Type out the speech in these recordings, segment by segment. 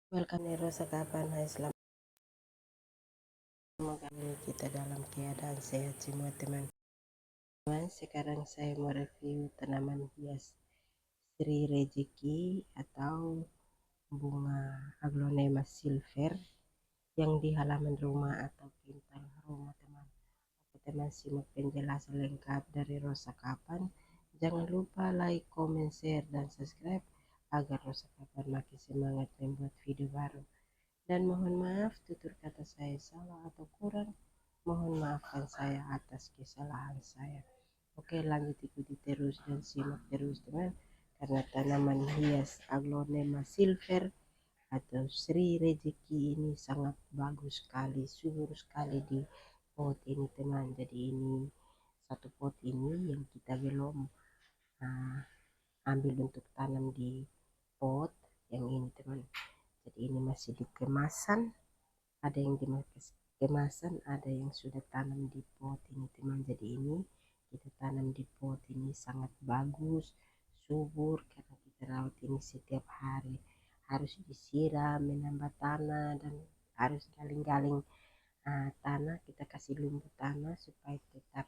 Welcome di Rosa Kapan. Hai, selamat. Semoga kita dalam keadaan sehat semua teman-teman. Sekarang saya mau review tanaman hias Sri Rezeki atau bunga Aglonema silver yang di halaman rumah atau pintal rumah teman. Oke teman, simak penjelasan lengkap dari Rosa Kapan. Jangan lupa like, comment, share, dan subscribe agar Rosa Kapan makin semangat membuat video baru. Dan mohon maaf tutur kata saya salah atau kurang, mohon maafkan saya atas kesalahan saya. Oke, lanjut ikuti terus dan simak terus teman, karena tanaman hias Aglonema silver atau Sri Rezeki ini sangat bagus sekali, subur sekali di pot ini teman. Jadi ini satu pot ini yang kita belum uh, ambil untuk tanam di pot yang ini teman. Jadi ini masih di kemasan, ada yang dimakai kemasan, ada yang sudah tanam di pot ini teman. Jadi ini kita tanam di pot ini sangat bagus, subur, karena kita rawat ini setiap hari, harus disiram, menambah tanah, dan harus galing-galing tanah. Kita kasih lumbu tanah supaya tetap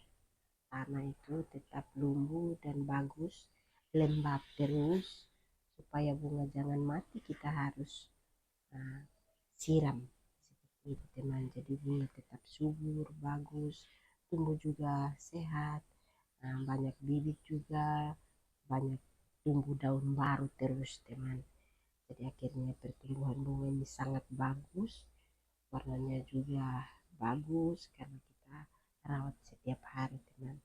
tanah itu tetap lumbu dan bagus, lembab terus, supaya bunga jangan mati. Kita harus uh, siram seperti itu teman. Jadi bunga tetap subur, bagus, tumbuh juga sehat, banyak bibit juga, banyak tumbuh daun baru terus teman. Jadi akhirnya pertumbuhan bunga ini sangat bagus, warnanya juga bagus karena kita rawat setiap hari teman.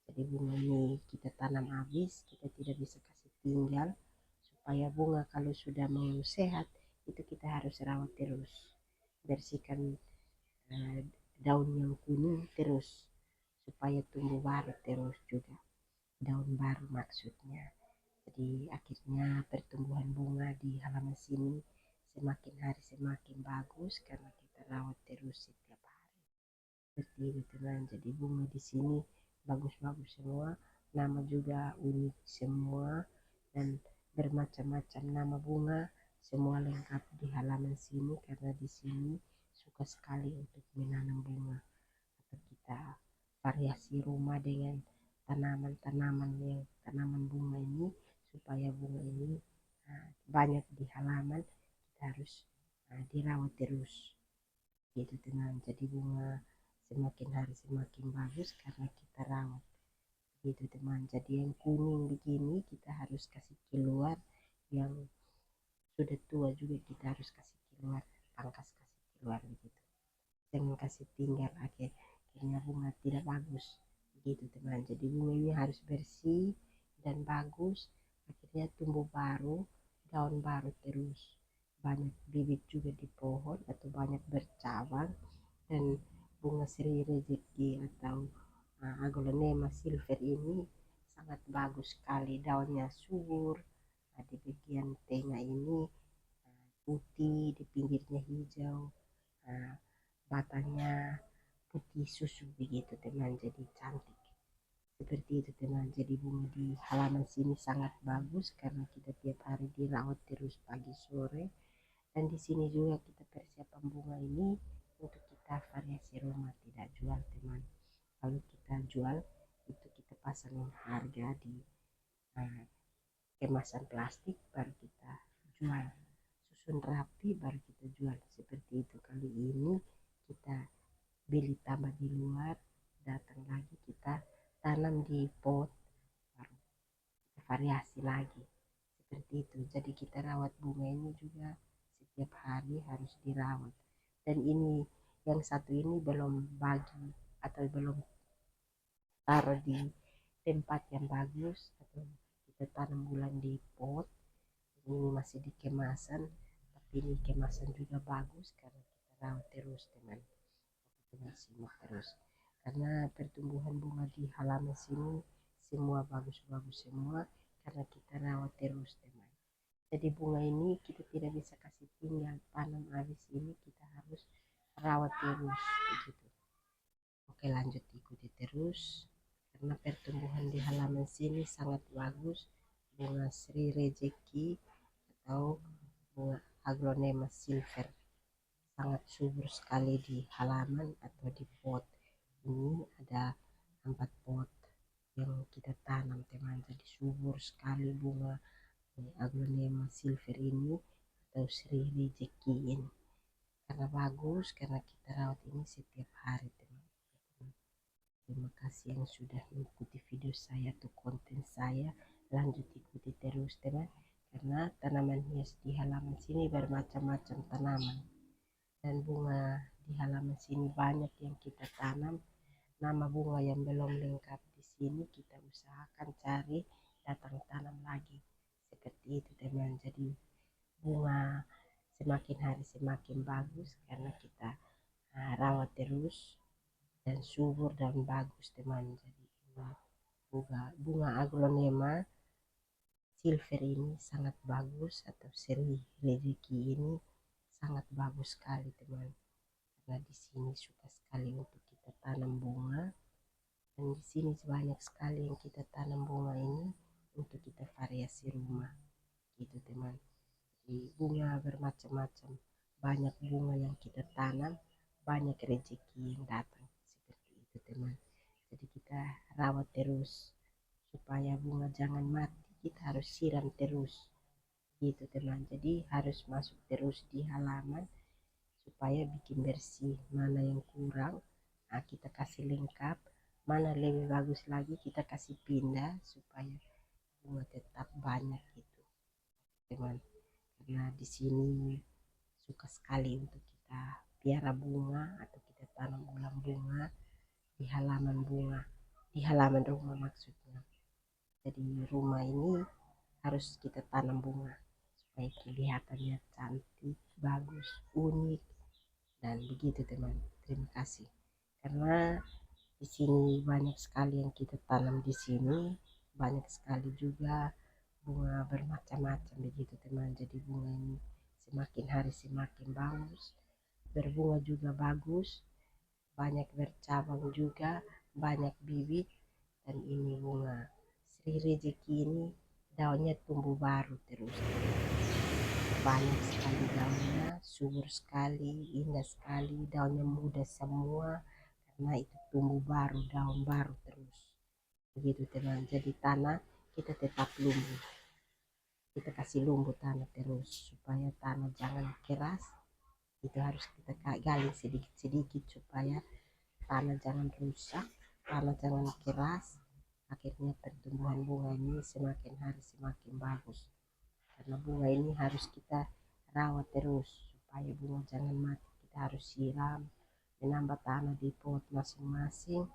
Jadi bunga ini kita tanam habis, kita tidak bisa kasih tinggal, supaya bunga kalau sudah mau sehat itu kita harus rawat terus, bersihkan eh, daun yang kuning terus supaya tumbuh baru terus juga, daun baru maksudnya. Jadi akhirnya pertumbuhan bunga di halaman sini semakin hari semakin bagus karena kita rawat terus setiap hari seperti itu teman. Jadi bunga di sini bagus-bagus semua, nama juga unik semua, dan bermacam-macam nama bunga semua lengkap di halaman sini, karena di sini suka sekali untuk menanam bunga atau kita variasi rumah dengan tanaman-tanaman yang tanaman bunga ini, supaya bunga ini banyak di halaman. Kita harus dirawat terus gitu teman. Jadi bunga semakin hari semakin bagus karena kita rawat gitu teman. Jadi yang kuning begini kita harus kasih keluar, yang sudah tua juga kita harus kasih keluar, pangkas kasih keluar begitu, jangan kasih tinggal, akhirnya bunga tidak bagus gitu teman. Jadi bunga ini harus bersih dan bagus, akhirnya tumbuh baru, daun baru terus, banyak bibit juga di pohon atau banyak bercabang. Dan bunga Sri Rezeki atau Aglonema silver ini sangat bagus sekali, daunnya subur, di bagian tengah ini putih, di pinggirnya hijau, nah, batangnya putih susu begitu teman, jadi cantik seperti itu teman. Jadi bunga di halaman sini sangat bagus karena kita tiap hari dirawat terus pagi sore. Dan di sini juga kita persiapan bunga ini untuk kita variasi rumah, tidak jual teman. Kalau kita jual itu kita pasangin harga di uh, kemasan plastik, baru kita jual, susun rapi baru kita jual seperti itu. Kali ini kita beli tambah di luar, datang lagi kita tanam di pot, baru kita variasi lagi seperti itu. Jadi kita rawat bunga ini juga setiap hari harus dirawat. Dan ini yang satu ini belum bagi atau belum taruh di tempat yang bagus, atau kita tanam bulan di pot, ini masih di kemasan, tapi ini kemasan juga bagus karena kita rawat terus teman. Kita simak terus karena pertumbuhan bunga di halaman sini semua bagus-bagus semua karena kita rawat terus teman. Jadi bunga ini kita tidak bisa kasih tinggal, tanam habis ini kita harus rawat terus begitu. Oke, lanjut ikuti terus karena pertumbuhan di halaman sini sangat bagus. Bunga Sri Rezeki atau bunga Aglonema silver, sangat subur sekali di halaman atau di pot. Ini ada 4 pot yang kita tanam teman, jadi subur sekali bunga Aglonema silver ini atau Sri Rejeki ini, karena bagus, karena kita rawat ini setiap hari teman. Terima kasih yang sudah mengikuti video saya atau konten saya, lanjut ikuti terus teman, karena tanaman hias di halaman sini bermacam-macam tanaman dan bunga di halaman sini banyak yang kita tanam. Nama bunga yang belum lengkap di sini kita usahakan cari, datang tanam lagi seperti itu teman. Jadi bunga semakin hari semakin bagus karena kita rawat terus dan subur dan bagus teman. Jadi bunga Aglonema silver ini sangat bagus atau Sri Rejeki ini sangat bagus sekali teman, karena di sini suka sekali untuk kita tanam bunga, dan di sini banyak sekali yang kita tanam bunga ini untuk kita variasi rumah gitu teman. Jadi bunga bermacam-macam, banyak bunga yang kita tanam, banyak rezeki yang datang seperti itu teman. Jadi kita rawat terus supaya bunga jangan mati, kita harus siram terus gitu teman. Jadi harus masuk terus di halaman supaya bikin bersih, mana yang kurang kita kasih lengkap, mana lebih bagus lagi kita kasih pindah supaya bunga tetap banyak gitu teman. Karena di sini suka sekali untuk kita piara bunga atau kita tanam ulang bunga di halaman bunga, di halaman rumah maksudnya. Jadi rumah ini harus kita tanam bunga supaya kelihatannya cantik, bagus, unik, dan begitu teman. Terima kasih karena di sini banyak sekali yang kita tanam, di sini banyak sekali juga bunga bermacam-macam begitu teman. Jadi bunga ini semakin hari semakin bagus, berbunga juga bagus, banyak bercabang juga, banyak bibit. Dan ini bunga Sri Rejeki ini daunnya tumbuh baru terus, banyak sekali daunnya, subur sekali, indah sekali, daunnya muda semua karena itu tumbuh baru, daun baru terus begitu teman. Jadi tanah kita tetap lumbuh, kita kasih lumbuh tanah terus supaya tanah jangan keras, itu harus kita gali sedikit-sedikit supaya tanah jangan rusak, tanah jangan keras. Akhirnya pertumbuhan bunga ini semakin hari semakin bagus, karena bunga ini harus kita rawat terus supaya bunga jangan mati. Kita harus siram, menambah tanah di pot masing-masing,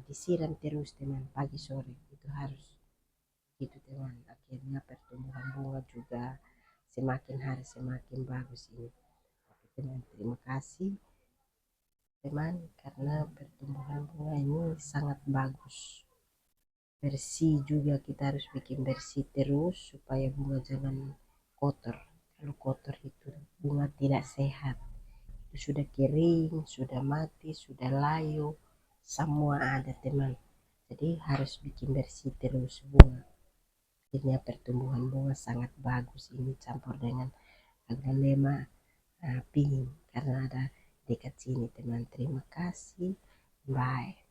disiram terus teman, pagi sore itu harus gitu teman. Akhirnya pertumbuhan bunga juga semakin hari semakin bagus ini. Oke teman, terima kasih teman, karena pertumbuhan bunga ini sangat bagus. Bersih juga, kita harus bikin bersih terus supaya bunga jangan kotor. Kalau kotor itu bunga tidak sehat, itu sudah kering, sudah mati, sudah layu, semua ada teman. Jadi harus bikin bersih terus bunga, akhirnya pertumbuhan bunga sangat bagus. Ini campur dengan Aglonema pink karena ada dekat sini teman. Terima kasih, bye.